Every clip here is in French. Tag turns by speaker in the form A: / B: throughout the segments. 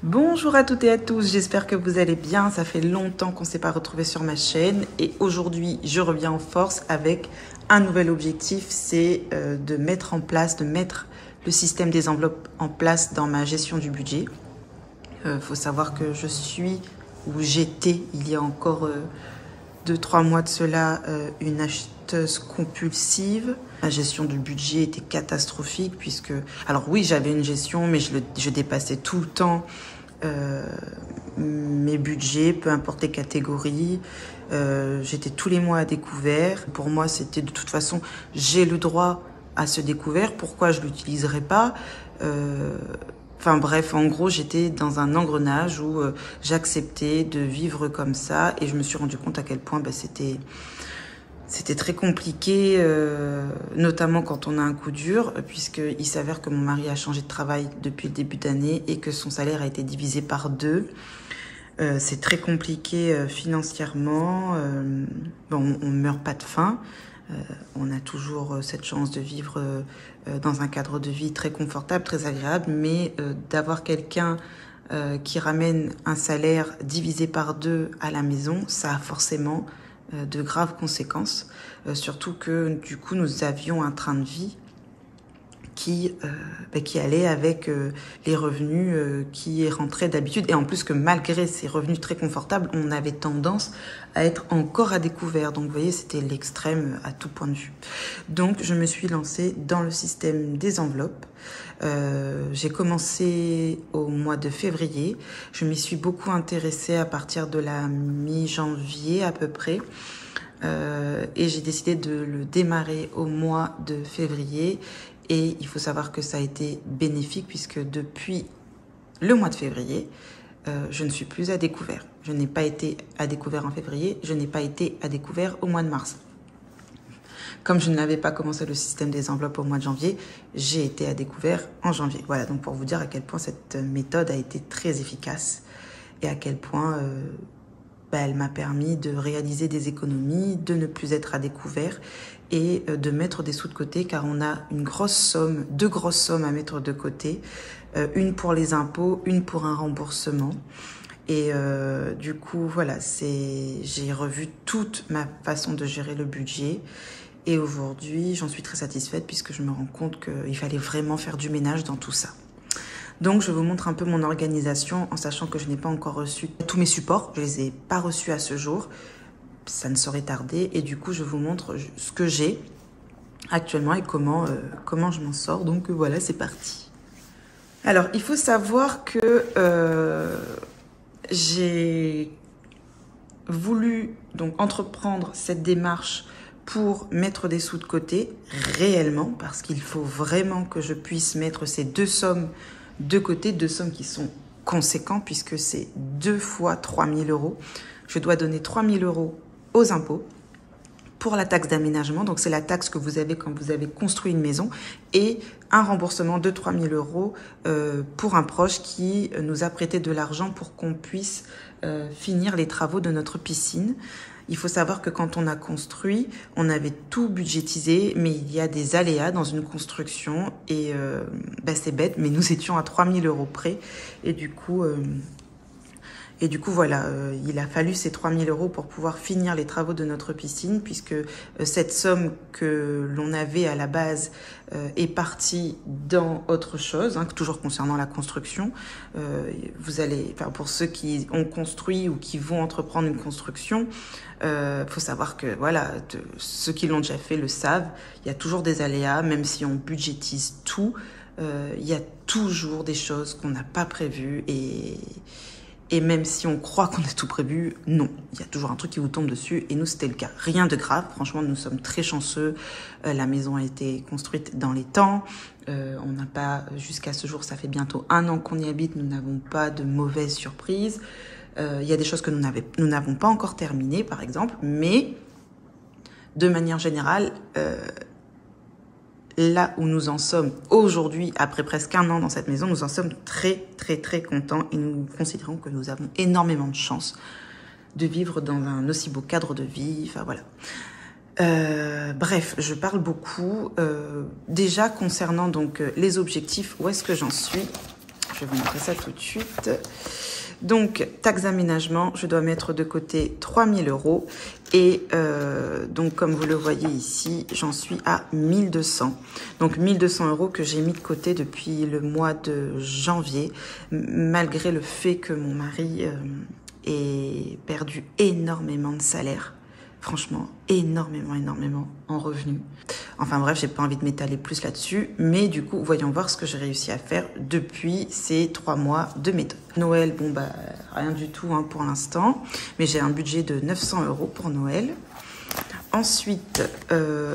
A: Bonjour à toutes et à tous, j'espère que vous allez bien. Ça fait longtemps qu'on ne s'est pas retrouvé sur ma chaîne et aujourd'hui je reviens en force avec un nouvel objectif, c'est de mettre le système des enveloppes en place dans ma gestion du budget. Faut savoir que je suis, ou j'étais il y a encore 2-3 mois de cela, une acheteuse compulsive. La gestion du budget était catastrophique puisque... Alors oui, j'avais une gestion, mais je dépassais tout le temps mes budgets, peu importe les catégories. J'étais tous les mois à découvert. Pour moi, c'était de toute façon, j'ai le droit à ce découvert. Pourquoi je l'utiliserais pas Enfin bref, en gros, j'étais dans un engrenage où j'acceptais de vivre comme ça et je me suis rendu compte à quel point c'était très compliqué, notamment quand on a un coup dur, puisqu'il s'avère que mon mari a changé de travail depuis le début d'année et que son salaire a été divisé par 2. C'est très compliqué financièrement. Bon, on ne meurt pas de faim. On a toujours cette chance de vivre dans un cadre de vie très confortable, très agréable, mais d'avoir quelqu'un qui ramène un salaire divisé par 2 à la maison, ça a forcément de graves conséquences. Surtout que du coup, nous avions un train de vie qui allait avec les revenus qui rentraient d'habitude. Et en plus que malgré ces revenus très confortables, on avait tendance à être encore à découvert. Donc vous voyez, c'était l'extrême à tout point de vue. Donc je me suis lancée dans le système des enveloppes. J'ai commencé au mois de février. Je m'y suis beaucoup intéressée à partir de la mi-janvier à peu près. Et j'ai décidé de le démarrer au mois de février. Et il faut savoir que ça a été bénéfique puisque depuis le mois de février, je ne suis plus à découvert. Je n'ai pas été à découvert en février, je n'ai pas été à découvert au mois de mars. Comme je n'avais pas commencé le système des enveloppes au mois de janvier, j'ai été à découvert en janvier. Voilà, donc pour vous dire à quel point cette méthode a été très efficace et à quel point elle m'a permis de réaliser des économies, de ne plus être à découvert et de mettre des sous de côté car on a une grosse somme, 2 grosses sommes à mettre de côté, une pour les impôts, une pour un remboursement. Et du coup, voilà, j'ai revu toute ma façon de gérer le budget. Et aujourd'hui, j'en suis très satisfaite puisque je me rends compte qu'il fallait vraiment faire du ménage dans tout ça. Donc, je vous montre un peu mon organisation en sachant que je n'ai pas encore reçu tous mes supports. Je ne les ai pas reçus à ce jour. Ça ne saurait tarder. Et du coup, je vous montre ce que j'ai actuellement et comment je m'en sors. Donc, voilà, c'est parti. Alors, il faut savoir que j'ai voulu donc entreprendre cette démarche pour mettre des sous de côté réellement parce qu'il faut vraiment que je puisse mettre ces 2 sommes de côté, 2 sommes qui sont conséquentes puisque c'est 2 fois 3 000 €. Je dois donner 3 000 € aux impôts pour la taxe d'aménagement. Donc, c'est la taxe que vous avez quand vous avez construit une maison et un remboursement de 3 000 € pour un proche qui nous a prêté de l'argent pour qu'on puisse finir les travaux de notre piscine. Il faut savoir que quand on a construit, on avait tout budgétisé, mais il y a des aléas dans une construction et c'est bête, mais nous étions à 3 000 € près et du coup voilà, il a fallu ces 3 000 € pour pouvoir finir les travaux de notre piscine puisque cette somme que l'on avait à la base est partie dans autre chose, hein, toujours concernant la construction. Vous allez, enfin, pour ceux qui ont construit ou qui vont entreprendre une construction, faut savoir que voilà, ceux qui l'ont déjà fait le savent, il y a toujours des aléas, même si on budgétise tout, il y a toujours des choses qu'on n'a pas prévues et même si on croit qu'on a tout prévu, non. Il y a toujours un truc qui vous tombe dessus. Et nous, c'était le cas. Rien de grave. Franchement, nous sommes très chanceux. La maison a été construite dans les temps. On n'a pas, jusqu'à ce jour, ça fait bientôt 1 an qu'on y habite. Nous n'avons pas de mauvaises surprises. Il y a des choses que nous n'avons pas encore terminées, par exemple. Mais, de manière générale, là où nous en sommes aujourd'hui, après presque 1 an dans cette maison, nous en sommes très, très, très contents et nous considérons que nous avons énormément de chance de vivre dans un aussi beau cadre de vie. Enfin, voilà. Bref, je parle beaucoup. Déjà, concernant donc les objectifs, où est-ce que j'en suis? je vais vous montrer ça tout de suite. Donc, taxe d'aménagement, je dois mettre de côté 3 000 €. Et donc, comme vous le voyez ici, j'en suis à 1 200. Donc, 1 200 € que j'ai mis de côté depuis le mois de janvier, malgré le fait que mon mari ait perdu énormément de salaire. Franchement, énormément en revenus. Enfin bref, j'ai pas envie de m'étaler plus là-dessus. Mais du coup, voyons voir ce que j'ai réussi à faire depuis ces 3 mois de méthode. Noël, bon bah, rien du tout hein, pour l'instant. Mais j'ai un budget de 900 € pour Noël. Ensuite,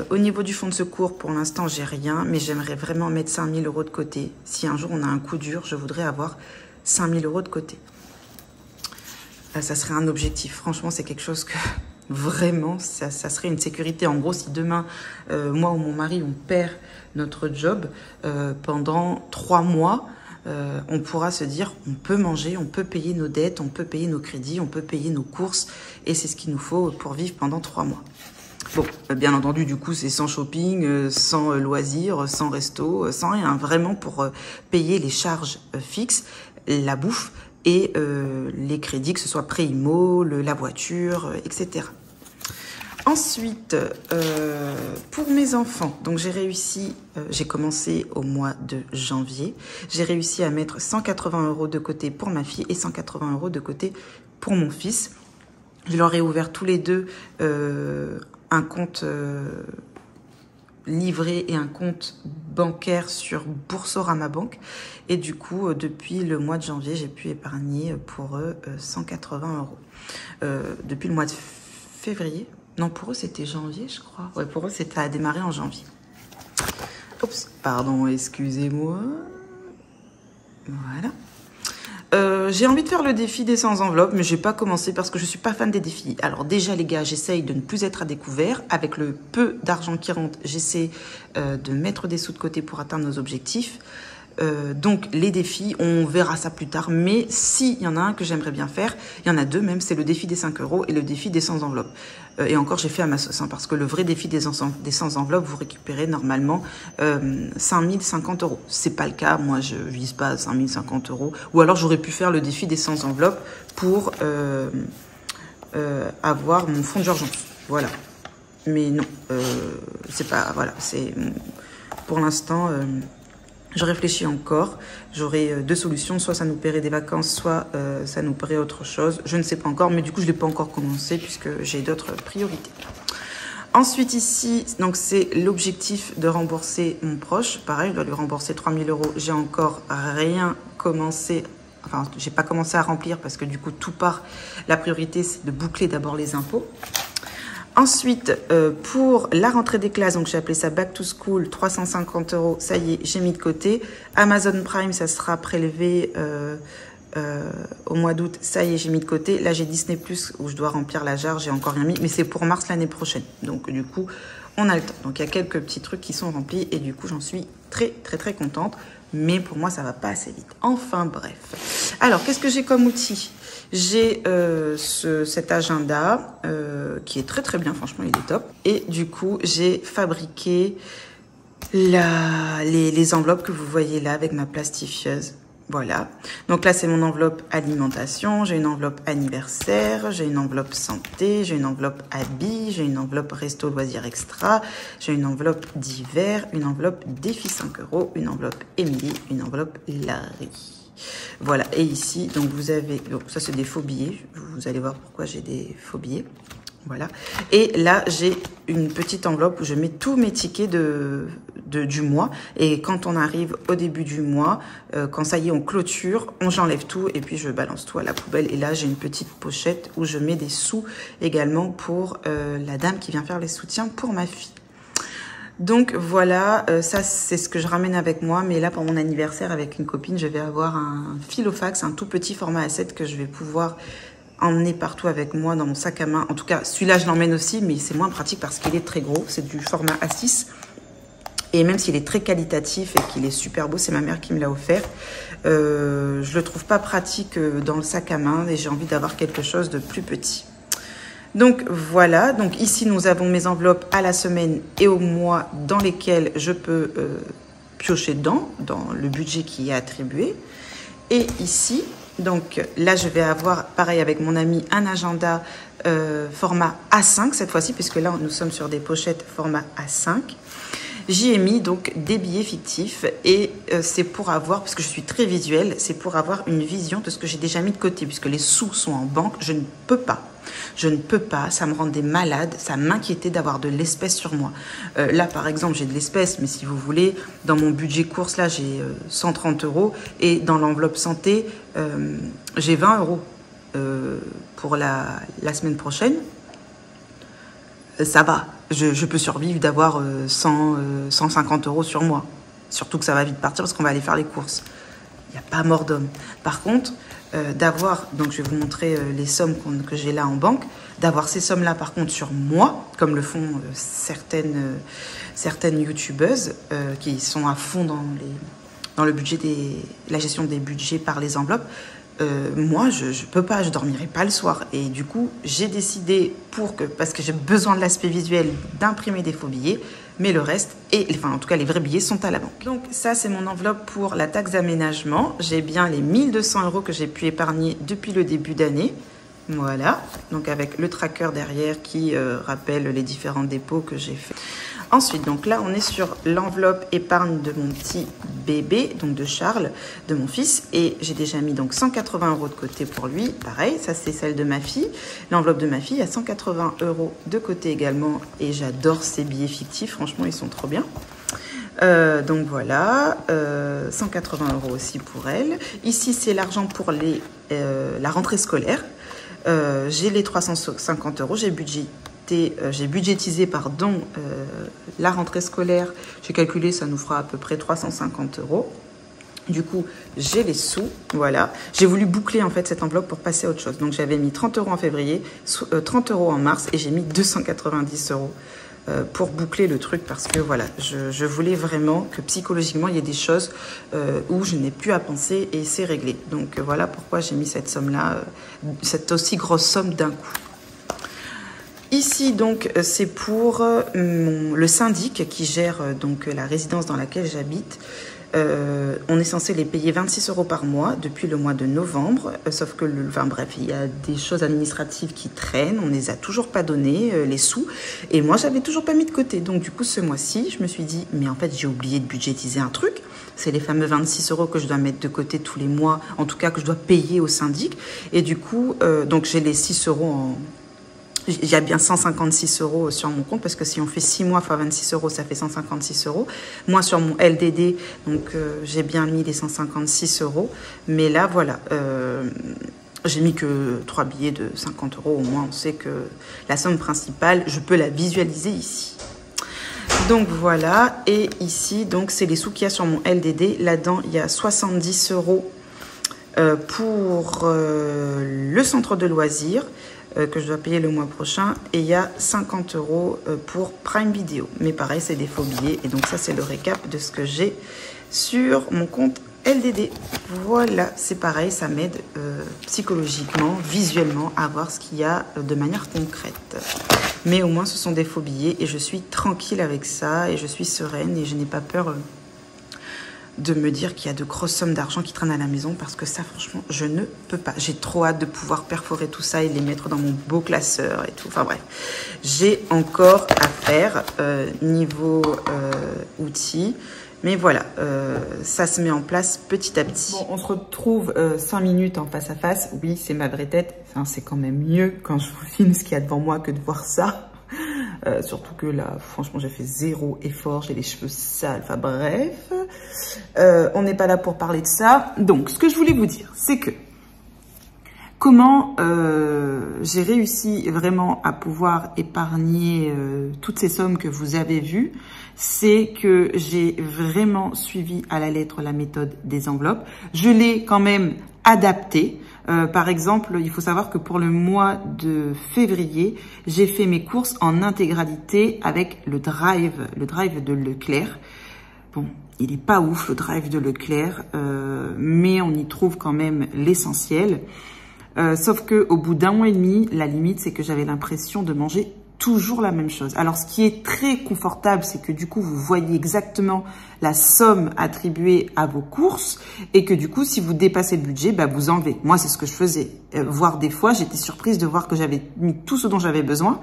A: au niveau du fonds de secours, pour l'instant, j'ai rien. Mais j'aimerais vraiment mettre 5 000 € de côté. Si un jour on a un coup dur, je voudrais avoir 5 000 € de côté. Ça serait un objectif. Franchement, c'est quelque chose que... Vraiment, ça serait une sécurité. En gros, si demain, moi ou mon mari, on perd notre job pendant 3 mois, on pourra se dire, on peut manger, on peut payer nos dettes, on peut payer nos crédits, on peut payer nos courses. Et c'est ce qu'il nous faut pour vivre pendant 3 mois. Bon, bien entendu, du coup, c'est sans shopping, sans loisirs, sans resto, sans rien. Vraiment pour payer les charges fixes, la bouffe, et les crédits, que ce soit pré-IMO, la voiture, etc. Ensuite, pour mes enfants, donc j'ai réussi, j'ai commencé au mois de janvier, j'ai réussi à mettre 180 € de côté pour ma fille et 180 € de côté pour mon fils. Je leur ai ouvert tous les deux un compte livret et un compte bancaire sur Boursorama Banque. Et du coup, depuis le mois de janvier, j'ai pu épargner pour eux 180 €. Depuis le mois de février, non, pour eux, c'était janvier, je crois. Ouais, pour eux, ça a démarré en janvier. Oups, pardon, excusez-moi. Voilà. J'ai envie de faire le défi des 100 enveloppes, mais j'ai pas commencé parce que je suis pas fan des défis. Alors déjà les gars, j'essaye de ne plus être à découvert. Avec le peu d'argent qui rentre, j'essaie de mettre des sous de côté pour atteindre nos objectifs. Donc les défis, on verra ça plus tard. Mais s'il y en a un que j'aimerais bien faire, il y en a deux même, c'est le défi des 5 € et le défi des 100 enveloppes. Et encore, j'ai fait à ma sauce, hein, parce que le vrai défi des 100 enveloppes, vous récupérez normalement 5 050 €. C'est pas le cas, moi je vise pas à 5 050 €. Ou alors j'aurais pu faire le défi des 100 enveloppes pour avoir mon fonds d'urgence. Voilà. Mais non, c'est pas, voilà, c'est pour l'instant... je réfléchis encore, j'aurai deux solutions, soit ça nous paierait des vacances, soit ça nous paierait autre chose. Je ne sais pas encore, mais du coup, je ne l'ai pas encore commencé puisque j'ai d'autres priorités. Ensuite, ici, donc c'est l'objectif de rembourser mon proche. Pareil, je dois lui rembourser 3 000 €. J'ai encore rien commencé, enfin, j'ai pas commencé à remplir parce que du coup, tout part. La priorité, c'est de boucler d'abord les impôts. Ensuite, pour la rentrée des classes, donc j'ai appelé ça Back to School, 350 €, ça y est, j'ai mis de côté. Amazon Prime, ça sera prélevé au mois d'août, ça y est, j'ai mis de côté. Là, j'ai Disney+, où je dois remplir la jarre, j'ai encore rien mis, mais c'est pour mars l'année prochaine. Donc, du coup, on a le temps. Donc, il y a quelques petits trucs qui sont remplis et du coup, j'en suis très contente. Mais pour moi, ça va pas assez vite. Enfin, bref. Alors, qu'est-ce que j'ai comme outil ? J'ai cet agenda qui est très bien, franchement, il est top. Et du coup, j'ai fabriqué les enveloppes que vous voyez là avec ma plastifieuse. Voilà. Donc là, c'est mon enveloppe alimentation, j'ai une enveloppe anniversaire, j'ai une enveloppe santé, j'ai une enveloppe habits, j'ai une enveloppe resto loisirs extra, j'ai une enveloppe d'hiver, une enveloppe défi 5 €, une enveloppe Emily, une enveloppe Larry. Voilà, et ici, donc vous avez, donc ça c'est des faux billets, vous allez voir pourquoi j'ai des faux billets, voilà. Et là, j'ai une petite enveloppe où je mets tous mes tickets du mois, et quand on arrive au début du mois, quand ça y est, on clôture, j'enlève tout, et puis je balance tout à la poubelle, et là, j'ai une petite pochette où je mets des sous également pour la dame qui vient faire les soutiens pour ma fille. Donc voilà, ça c'est ce que je ramène avec moi, mais là pour mon anniversaire avec une copine, je vais avoir un filofax, un tout petit format A7 que je vais pouvoir emmener partout avec moi dans mon sac à main. En tout cas, celui-là je l'emmène aussi, mais c'est moins pratique parce qu'il est très gros, c'est du format A6. Et même s'il est très qualitatif et qu'il est super beau, c'est ma mère qui me l'a offert, je le trouve pas pratique dans le sac à main et j'ai envie d'avoir quelque chose de plus petit. Donc voilà, donc ici nous avons mes enveloppes à la semaine et au mois dans lesquelles je peux piocher dedans, dans le budget qui est attribué. Et ici, donc là, je vais avoir, pareil avec mon ami, un agenda format A5 cette fois-ci, puisque là, nous sommes sur des pochettes format A5. J'y ai mis donc des billets fictifs et c'est pour avoir, parce que je suis très visuelle, c'est pour avoir une vision de ce que j'ai déjà mis de côté, puisque les sous sont en banque, je ne peux pas. Je ne peux pas, ça me rendait malade, ça m'inquiétait d'avoir de l'espèce sur moi. Là, par exemple, j'ai de l'espèce, mais si vous voulez, dans mon budget course, là, j'ai 130 € et dans l'enveloppe santé, j'ai 20 € pour la semaine prochaine. Ça va, je peux survivre d'avoir 150 € sur moi. Surtout que ça va vite partir parce qu'on va aller faire les courses. Il n'y a pas mort d'homme. Par contre, d'avoir, donc je vais vous montrer les sommes que j'ai là en banque, d'avoir ces sommes-là par contre sur moi, comme le font certaines youtubeuses qui sont à fond dans le budget la gestion des budgets par les enveloppes. Moi, je peux pas, je dormirai pas le soir. Et du coup, j'ai décidé, parce que j'ai besoin de l'aspect visuel, d'imprimer des faux billets, mais le reste, enfin en tout cas les vrais billets sont à la banque. Donc ça, c'est mon enveloppe pour la taxe d'aménagement. J'ai bien les 1200 € que j'ai pu épargner depuis le début d'année. Voilà, donc avec le tracker derrière qui rappelle les différents dépôts que j'ai fait. Ensuite, donc là, on est sur l'enveloppe épargne de mon petit bébé, donc de Charles, de mon fils. Et j'ai déjà mis donc 180 € de côté pour lui. Pareil, ça c'est celle de ma fille. L'enveloppe de ma fille a 180 € de côté également. Et j'adore ces billets fictifs, franchement, ils sont trop bien. Donc voilà, 180 € aussi pour elle. Ici, c'est l'argent pour la rentrée scolaire. J'ai les 350 €, j'ai budgétisé la rentrée scolaire. J'ai calculé, ça nous fera à peu près 350 €. Du coup, j'ai les sous, voilà. J'ai voulu boucler en fait cette enveloppe pour passer à autre chose. Donc j'avais mis 30 € en février, 30 € en mars et j'ai mis 290 € pour boucler le truc parce que voilà, je voulais vraiment que psychologiquement il y ait des choses où je n'ai plus à penser et c'est réglé. Donc voilà pourquoi j'ai mis cette somme-là, cette aussi grosse somme d'un coup. Ici, donc, c'est pour le syndic qui gère donc la résidence dans laquelle j'habite. On est censé les payer 26 € par mois depuis le mois de novembre. Sauf que, enfin bref, il y a des choses administratives qui traînent. On ne les a toujours pas donné, les sous. Et moi, j'avais toujours pas mis de côté. Donc, du coup, ce mois-ci, je me suis dit, mais en fait, j'ai oublié de budgétiser un truc. C'est les fameux 26 € que je dois mettre de côté tous les mois. En tout cas, que je dois payer au syndic. Et du coup, donc, j'ai les 6 € en... Il y a bien 156 € sur mon compte parce que si on fait 6 mois fois 26 €, ça fait 156 €. Moi, sur mon LDD, donc j'ai bien mis les 156 €. Mais là, voilà, j'ai mis que 3 billets de 50 €. Au moins, on sait que la somme principale, je peux la visualiser ici. Donc voilà, et ici, donc c'est les sous qu'il y a sur mon LDD. Là-dedans, il y a 70 € pour le centre de loisirs. Que je dois payer le mois prochain et il y a 50 € pour Prime Video, mais pareil c'est des faux billets et donc ça c'est le récap de ce que j'ai sur mon compte LDD. Voilà, c'est pareil, ça m'aide psychologiquement, visuellement à voir ce qu'il y a de manière concrète, mais au moins ce sont des faux billets et je suis tranquille avec ça et je suis sereine et je n'ai pas peur de me dire qu'il y a de grosses sommes d'argent qui traînent à la maison parce que ça, franchement, je ne peux pas. J'ai trop hâte de pouvoir perforer tout ça et les mettre dans mon beau classeur et tout. Enfin bref, j'ai encore à faire niveau outils. Mais voilà, ça se met en place petit à petit. Bon, on se retrouve 5 minutes en face à face. Oui, c'est ma vraie tête. Enfin, c'est quand même mieux quand je vous filme ce qu'il y a devant moi que de voir ça. Surtout que là, franchement, j'ai fait 0 effort, j'ai les cheveux sales, enfin bref. On n'est pas là pour parler de ça. Donc, ce que je voulais vous dire, c'est que comment j'ai réussi vraiment à pouvoir épargner toutes ces sommes que vous avez vues, c'est que j'ai vraiment suivi à la lettre la méthode des enveloppes. Je l'ai quand même adaptée. Par exemple, il faut savoir que pour le mois de février, j'ai fait mes courses en intégralité avec le drive de Leclerc. Bon, il n'est pas ouf le drive de Leclerc, mais on y trouve quand même l'essentiel. Sauf que au bout d'1 mois et demi, la limite, c'est que j'avais l'impression de manger toujours la même chose. Alors, ce qui est très confortable, c'est que du coup, vous voyez exactement la somme attribuée à vos courses et que du coup, si vous dépassez le budget, bah, vous enlevez. Moi, c'est ce que je faisais. Voire des fois, j'étais surprise de voir que j'avais mis tout ce dont j'avais besoin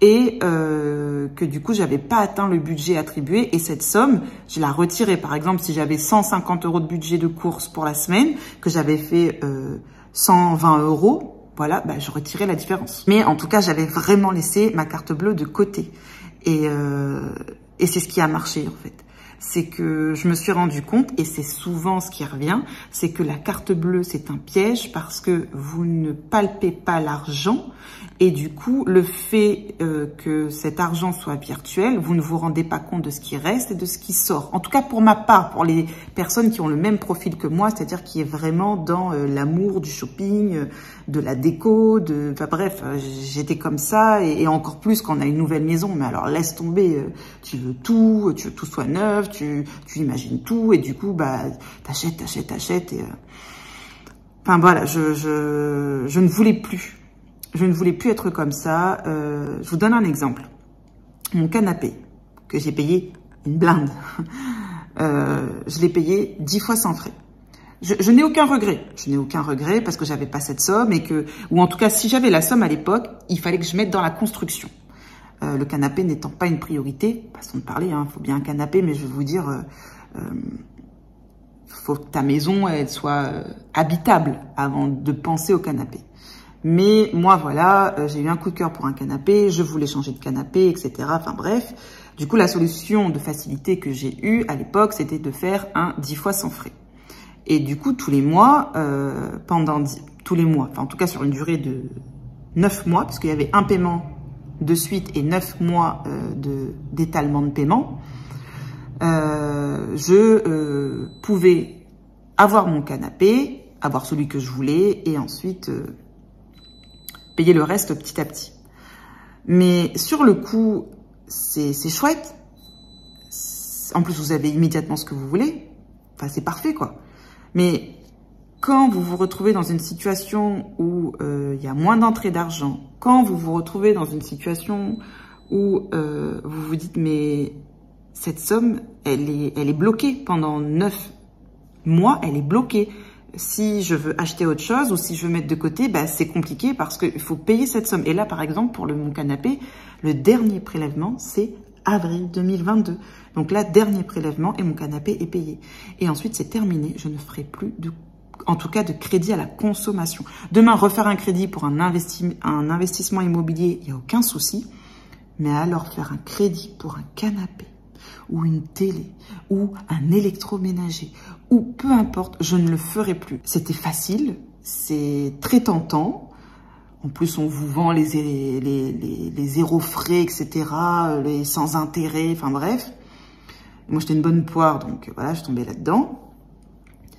A: et que du coup, j'avais pas atteint le budget attribué. Et cette somme, je la retirais. Par exemple, si j'avais 150 € de budget de course pour la semaine, que j'avais fait 120 €, voilà, bah, je retirais la différence. Mais en tout cas, j'avais vraiment laissé ma carte bleue de côté. Et c'est ce qui a marché, en fait. C'est que je me suis rendu compte, et c'est souvent ce qui revient, c'est que la carte bleue, c'est un piège parce que vous ne palpez pas l'argent. Et du coup, le fait que cet argent soit virtuel, vous ne vous rendez pas compte de ce qui reste et de ce qui sort. En tout cas, pour ma part, pour les personnes qui ont le même profil que moi, c'est-à-dire qui est vraiment dans l'amour du shopping, de la déco, enfin bref, j'étais comme ça et encore plus quand on a une nouvelle maison. Mais alors laisse tomber, tu veux tout soit neuf, tu imagines tout et du coup, bah t'achètes et enfin voilà, je ne voulais plus. Je ne voulais plus être comme ça. Je vous donne un exemple. Mon canapé, que j'ai payé une blinde, je l'ai payé 10 fois sans frais. Je n'ai aucun regret. Je n'ai aucun regret parce que j'avais pas cette somme et que, ou en tout cas, si j'avais la somme à l'époque, il fallait que je mette dans la construction. Le canapé n'étant pas une priorité, façon de parler, hein, faut bien un canapé, mais je vais vous dire, faut que ta maison elle soit habitable avant de penser au canapé. Mais moi, voilà, j'ai eu un coup de cœur pour un canapé, je voulais changer de canapé, etc. Enfin bref, du coup, la solution de facilité que j'ai eue à l'époque, c'était de faire un 10 fois sans frais. Et du coup, tous les mois, tous les mois, enfin en tout cas sur une durée de 9 mois, parce qu'il y avait un paiement de suite et 9 mois d'étalement de paiement, je pouvais avoir mon canapé, avoir celui que je voulais et ensuite payer le reste petit à petit. Mais sur le coup, c'est chouette. En plus, vous avez immédiatement ce que vous voulez. Enfin, c'est parfait, quoi. Mais quand vous vous retrouvez dans une situation où il y a moins d'entrée d'argent, quand vous vous retrouvez dans une situation où vous vous dites, mais cette somme, elle est bloquée pendant 9 mois, elle est bloquée. Si je veux acheter autre chose ou si je veux mettre de côté, bah, c'est compliqué parce qu'il faut payer cette somme. Et là, par exemple, pour mon canapé, le dernier prélèvement, c'est avril 2022. Donc là, dernier prélèvement et mon canapé est payé. Et ensuite, c'est terminé. Je ne ferai plus en tout cas, de crédit à la consommation. Demain, refaire un crédit pour un investissement immobilier, il n'y a aucun souci. Mais alors, faire un crédit pour un canapé ou une télé, ou un électroménager, ou peu importe, je ne le ferai plus. C'était facile, c'est très tentant. En plus, on vous vend les zéro frais, etc., les sans intérêt, enfin bref. Moi, j'étais une bonne poire, donc voilà, je tombais là-dedans.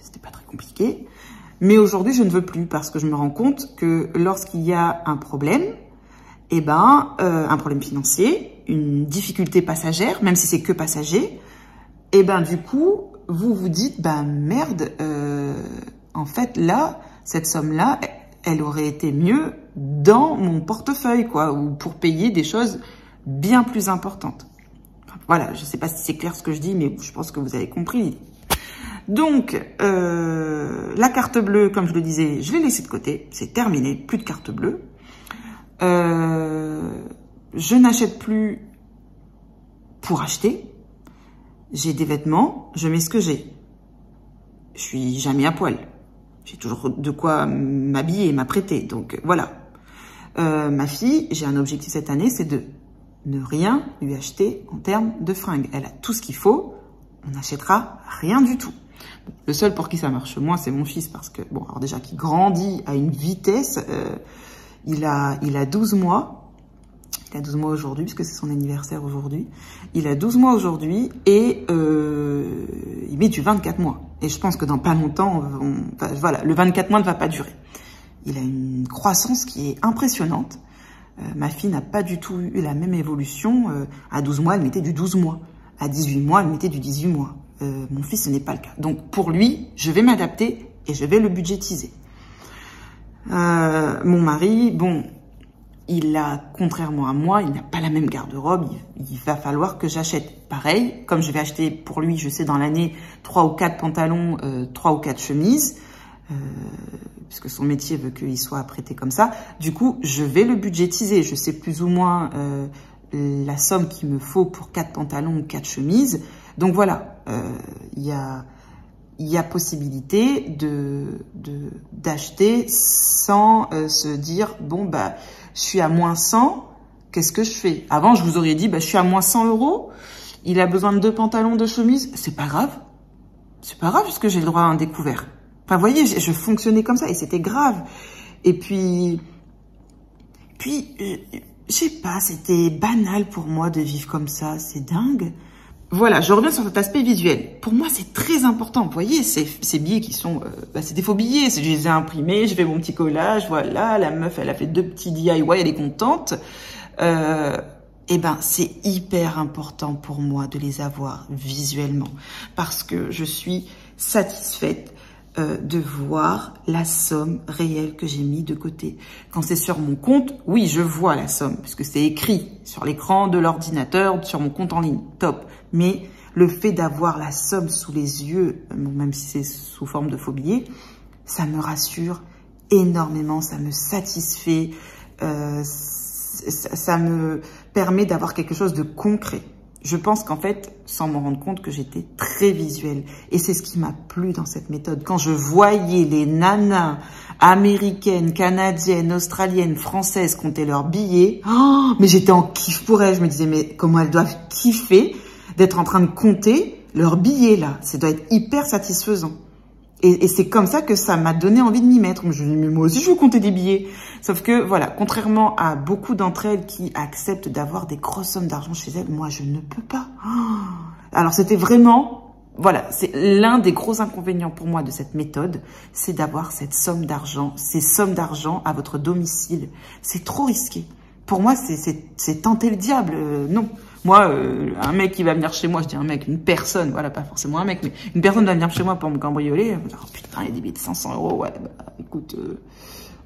A: C'était pas très compliqué. Mais aujourd'hui, je ne veux plus parce que je me rends compte que lorsqu'il y a un problème, eh ben, un problème financier, une difficulté passagère, même si c'est que passager, eh ben du coup, vous vous dites, ben merde, en fait là, cette somme-là, elle aurait été mieux dans mon portefeuille, quoi, ou pour payer des choses bien plus importantes. Enfin, voilà, je sais pas si c'est clair ce que je dis, mais je pense que vous avez compris. Donc, la carte bleue, comme je le disais, je l'ai laissée de côté, c'est terminé, plus de carte bleue. Je n'achète plus pour acheter. J'ai des vêtements, je mets ce que j'ai. Je suis jamais à poil. J'ai toujours de quoi m'habiller et m'apprêter. Donc voilà. Ma fille, j'ai un objectif cette année, c'est de ne rien lui acheter en termes de fringues. Elle a tout ce qu'il faut, on n'achètera rien du tout. Le seul pour qui ça marche moins, c'est mon fils parce que, bon, alors déjà, qui grandit à une vitesse, il a 12 mois. Il a 12 mois aujourd'hui, puisque c'est son anniversaire aujourd'hui. Il a 12 mois aujourd'hui et il met du 24 mois. Et je pense que dans pas longtemps, enfin, voilà, le 24 mois ne va pas durer. Il a une croissance qui est impressionnante. Ma fille n'a pas du tout eu la même évolution. À 12 mois, elle mettait du 12 mois. À 18 mois, elle mettait du 18 mois. Mon fils, ce n'est pas le cas. Donc pour lui, je vais m'adapter et je vais le budgétiser. Mon mari, bon, contrairement à moi, il n'a pas la même garde-robe. Il va falloir que j'achète pareil. Comme je vais acheter pour lui, je sais, dans l'année, 3 ou 4 pantalons, 3 ou 4 chemises, puisque son métier veut qu'il soit apprêté comme ça. Du coup, je vais le budgétiser. Je sais plus ou moins la somme qu'il me faut pour 4 pantalons ou 4 chemises. Donc voilà, il y a possibilité d'acheter sans se dire, bon, bah, je suis à moins 100, qu'est-ce que je fais? Avant, je vous aurais dit, bah, je suis à moins 100 €, il a besoin de 2 pantalons, 2 chemises, c'est pas grave. C'est pas grave puisque j'ai le droit à un découvert. Enfin, vous voyez, je fonctionnais comme ça et c'était grave. Et puis, je sais pas, c'était banal pour moi de vivre comme ça, c'est dingue. Voilà, je reviens sur cet aspect visuel. Pour moi, c'est très important. Vous voyez, ces billets qui sont... c'est des faux billets. Je les ai imprimés, j'ai fait mon petit collage, voilà. La meuf, elle a fait 2 petits DIY, elle est contente. Eh ben, c'est hyper important pour moi de les avoir visuellement. Parce que je suis satisfaite de voir la somme réelle que j'ai mis de côté. Quand c'est sur mon compte, oui, je vois la somme, puisque c'est écrit sur l'écran de l'ordinateur, sur mon compte en ligne, top. Mais le fait d'avoir la somme sous les yeux, même si c'est sous forme de faux billets, ça me rassure énormément, ça me satisfait, ça me permet d'avoir quelque chose de concret. Je pense qu'en fait, sans m'en rendre compte, que j'étais très visuelle. Et c'est ce qui m'a plu dans cette méthode. Quand je voyais les nanas américaines, canadiennes, australiennes, françaises compter leurs billets, oh, mais j'étais en kiff pour elles. Je me disais, mais comment elles doivent kiffer d'être en train de compter leurs billets, là. Ça doit être hyper satisfaisant. Et c'est comme ça que ça m'a donné envie de m'y mettre. Je me dis, mais moi aussi, je veux compter des billets. Sauf que, voilà, contrairement à beaucoup d'entre elles qui acceptent d'avoir des grosses sommes d'argent chez elles, moi, je ne peux pas. Alors, c'était vraiment, voilà, c'est l'un des gros inconvénients pour moi de cette méthode, c'est d'avoir cette somme d'argent, ces sommes d'argent à votre domicile. C'est trop risqué. Pour moi, c'est tenter le diable. Non. Moi, un mec qui va venir chez moi, je dis un mec, une personne, voilà, pas forcément un mec, mais une personne va venir chez moi pour me cambrioler, elle va dire, oh putain, il y a des billets de 500 €, ouais, bah, écoute,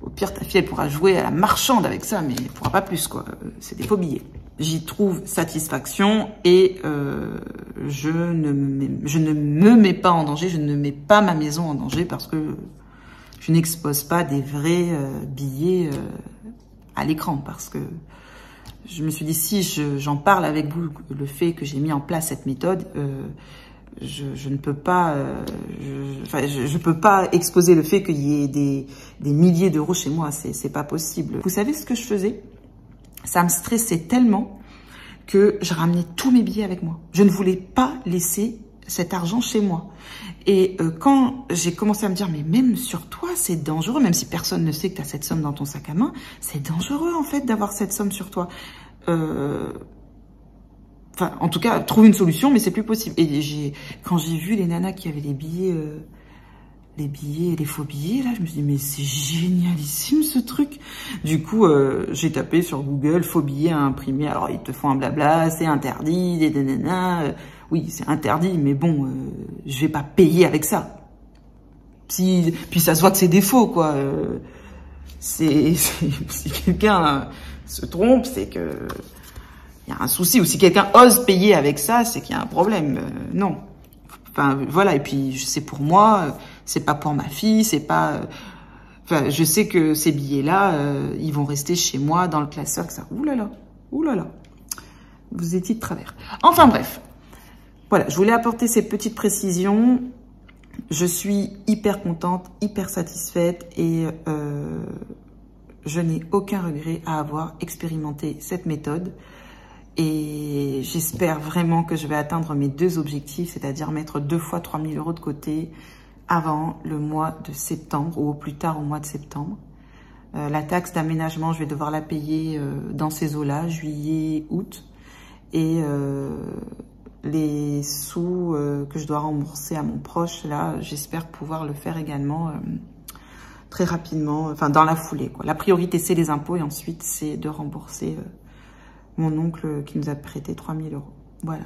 A: au pire, ta fille, elle pourra jouer à la marchande avec ça, mais elle pourra pas plus, quoi. C'est des faux billets. J'y trouve satisfaction et je ne me mets pas en danger, je ne mets pas ma maison en danger parce que je n'expose pas des vrais billets à l'écran, parce que je me suis dit, si j'en parle avec vous, le fait que j'ai mis en place cette méthode, je ne peux pas, je peux pas exposer le fait qu'il y ait des milliers d'euros chez moi, c'est pas possible. Vous savez ce que je faisais? Ça me stressait tellement que je ramenais tous mes billets avec moi. Je ne voulais pas laisser cet argent chez moi. Et quand j'ai commencé à me dire, mais même sur toi, c'est dangereux, même si personne ne sait que tu as cette somme dans ton sac à main, c'est dangereux en fait d'avoir cette somme sur toi. Enfin, en tout cas, trouve une solution, mais c'est plus possible. Et quand j'ai vu les nanas qui avaient les billets, les faux billets, là, je me suis dit, mais c'est génialissime ce truc. Du coup, j'ai tapé sur Google, faux billets à imprimer. Alors, ils te font un blabla, c'est interdit, des nanas. Oui, c'est interdit, mais bon, je vais pas payer avec ça. Puis ça se voit que c'est des faux, quoi. Si quelqu'un se trompe, c'est que il y a un souci. Ou si quelqu'un ose payer avec ça, c'est qu'il y a un problème. Non. Enfin, voilà. Et puis, c'est pour moi, c'est pas pour ma fille, c'est pas... Enfin, je sais que ces billets-là, ils vont rester chez moi dans le classeur. Que ça... Ouh là là. Vous étiez de travers. Enfin, bref. Voilà, je voulais apporter ces petites précisions. Je suis hyper contente, hyper satisfaite et je n'ai aucun regret à avoir expérimenté cette méthode. Et j'espère vraiment que je vais atteindre mes 2 objectifs, c'est-à-dire mettre 2 fois 3 000 € de côté avant le mois de septembre ou au plus tard au mois de septembre. La taxe d'aménagement, je vais devoir la payer dans ces eaux-là, juillet, août. Et les sous que je dois rembourser à mon proche, là, j'espère pouvoir le faire également très rapidement, enfin dans la foulée, quoi. La priorité, c'est les impôts et ensuite, c'est de rembourser mon oncle qui nous a prêté 3 000 €. Voilà.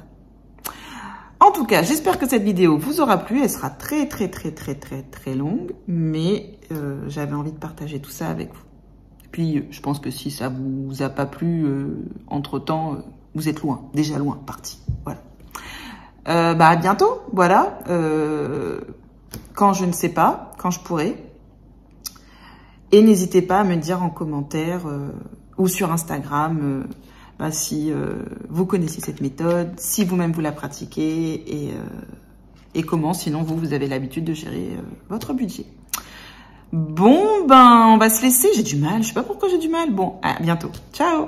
A: En tout cas, j'espère que cette vidéo vous aura plu. Elle sera très longue, mais j'avais envie de partager tout ça avec vous. Puis, je pense que si ça vous a pas plu, entre-temps, vous êtes loin, déjà loin, parti. Voilà. À bientôt, voilà. Quand je ne sais pas, quand je pourrai. Et n'hésitez pas à me dire en commentaire ou sur Instagram si vous connaissez cette méthode, si vous-même vous la pratiquez et comment, sinon vous avez l'habitude de gérer votre budget. Bon, on va se laisser. J'ai du mal. Je sais pas pourquoi j'ai du mal. Bon, à bientôt. Ciao!